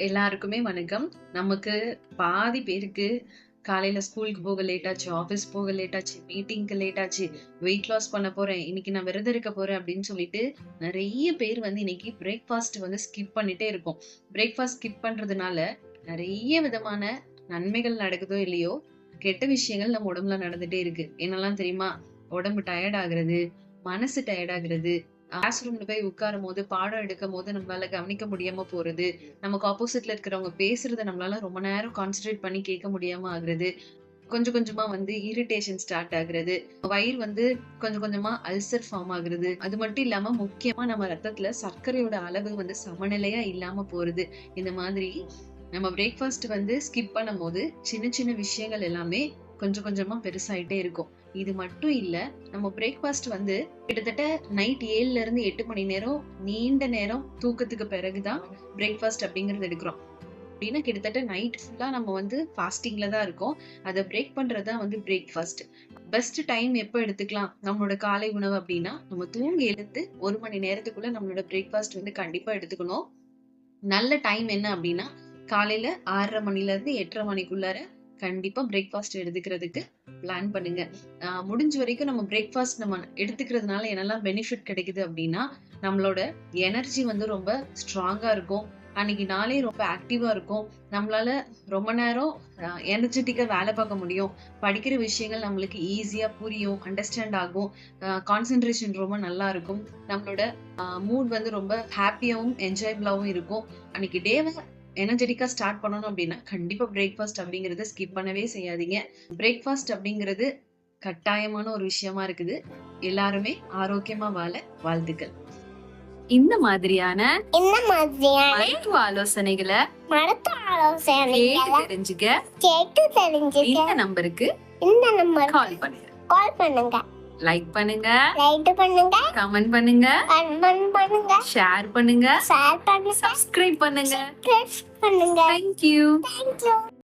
எல்லாருக்குமே வணக்கம். நமக்கு பாதி பேருக்கு காலையில ஸ்கூலுக்கு போக லேட் ஆச்சு, ஆஃபீஸ் போக லேட் ஆச்சு, மீட்டிங்க்கு லேட் ஆச்சு, வெயிட் லாஸ் பண்ண போறேன், இன்னைக்கு நான் விரதம் இருக்க போறேன் அப்படின்னு சொல்லிட்டு நெறைய பேர் வந்து இன்னைக்கு பிரேக்ஃபாஸ்ட் வந்து ஸ்கிப் பண்ணிட்டே இருக்கோம். பிரேக்ஃபாஸ்ட் ஸ்கிப் பண்றதுனால நெறைய விதமான நன்மைகள் நடக்குதோ இல்லையோ, கெட்ட விஷயங்கள் நம்ம உடம்புல நடந்துட்டே இருக்கு. என்னலாம் தெரியுமா? உடம்பு டயர்ட் ஆகுறது, மனசு டயர்ட் ஆகுறது, கிளாஸ் ரூம்ல போய் உட்காரும்போது, பாடம் எடுக்கும்போது நம்மளால கவனிக்க முடியாம போறது, நமக்கு ஆப்போசிட்ல இருக்கிறவங்க பேசுறத நம்மளால ரொம்ப நேரம் கான்சன்ட்ரேட் பண்ணி கேட்க முடியாம ஆகுறது, கொஞ்சம் கொஞ்சமா வந்து இரிட்டேஷன் ஸ்டார்ட் ஆகுறது, வயிறு வந்து கொஞ்சம் கொஞ்சமா அல்சர் ஃபார்ம் ஆகுறது, அது மட்டும் இல்லாம முக்கியமா நம்ம ரத்தத்துல சர்க்கரையோட அளவு வந்து சமநிலையா இல்லாம போறது. இந்த மாதிரி நம்ம பிரேக்ஃபாஸ்ட் வந்து ஸ்கிப் பண்ணும்போது சின்ன சின்ன விஷயங்கள் எல்லாமே கொஞ்சம் கொஞ்சமா பெருசாயிட்டே இருக்கும். இது மட்டும் இல்ல, நம்ம பிரேக்ஃபாஸ்ட் வந்து கிட்டத்தட்ட நைட் 7ல இருந்து 8 மணி நேரம் நீண்ட நேரம் தூக்கத்துக்கு பிறகுதான் பிரேக்ஃபாஸ்ட் அப்படிங்கறது எடுக்கிறோம். அப்படின்னா கிட்டத்தட்ட நைட் ஃபுல்லா நம்ம வந்து ஃபாஸ்டிங்ல தான் இருக்கோம். அதை பிரேக் பண்றதுதான் வந்து பிரேக்ஃபாஸ்ட். பெஸ்ட் டைம் எப்போ எடுத்துக்கலாம் நம்மளோட காலை உணவு அப்படின்னா, நம்ம தூங்கி எழுந்து 1 மணி நேரத்துக்குள்ள நம்மளோட பிரேக்ஃபாஸ்ட் வந்து கண்டிப்பா எடுத்துக்கணும். நல்ல டைம் என்ன அப்படின்னா, காலையில 6:30 மணில இருந்து 8:30 மணிக்குள்ளார கண்டிப்பா பிரேக்ஃபாஸ்ட் எடுத்துக்கிறதுக்கு பிளான் பண்ணுங்க. முடிஞ்ச வரைக்கும் நம்ம பிரேக்ஃபாஸ்ட் நம்ம எடுத்துக்கிறதுனால என்னெல்லாம் பெனிஃபிட் கிடைக்குது அப்படின்னா, நம்மளோட எனர்ஜி வந்து ரொம்ப ஸ்ட்ராங்கா இருக்கும். அன்னைக்கு நாளே ரொம்ப ஆக்டிவா இருக்கும். நம்மளால ரொம்ப நேரம் எனர்ஜெட்டிக்கா வேலை பார்க்க முடியும். படிக்கிற விஷயங்கள் நம்மளுக்கு ஈஸியா புரியும், அண்டர்ஸ்டாண்ட் ஆகும். கான்சென்ட்ரேஷன் ரொம்ப நல்லா இருக்கும். நம்மளோட மூட் வந்து ரொம்ப ஹாப்பியாவும் என்ஜாயபிளாவும் இருக்கும். அன்னைக்கு டேவை எனர்ஜெட்டிக்கா ஸ்டார்ட் பண்ணணும் அப்படின்னா கண்டிப்பா பிரேக்ஃபாஸ்ட் அப்படிங்கறத ஸ்கிப் பண்ணவே செய்யாதீங்க. பிரேக்ஃபாஸ்ட் அப்படிங்கிறது கட்டாயமான ஒரு விஷயமா இருக்குது. எல்லாருமே ஆரோக்கியமா வாழ வாழ்த்துக்கள். இந்த மாதிரியான மருத்துவ ஆலோசனைகளை கேட்டு தெரிஞ்சுக்க இந்த நம்பருக்கு கால் பண்ணுங்க. லைக் பண்ணுங்க, கமெண்ட் பண்ணுங்க, ஷேர் பண்ணுங்க, சப்ஸ்கிரைப் பண்ணுங்க. Thank you.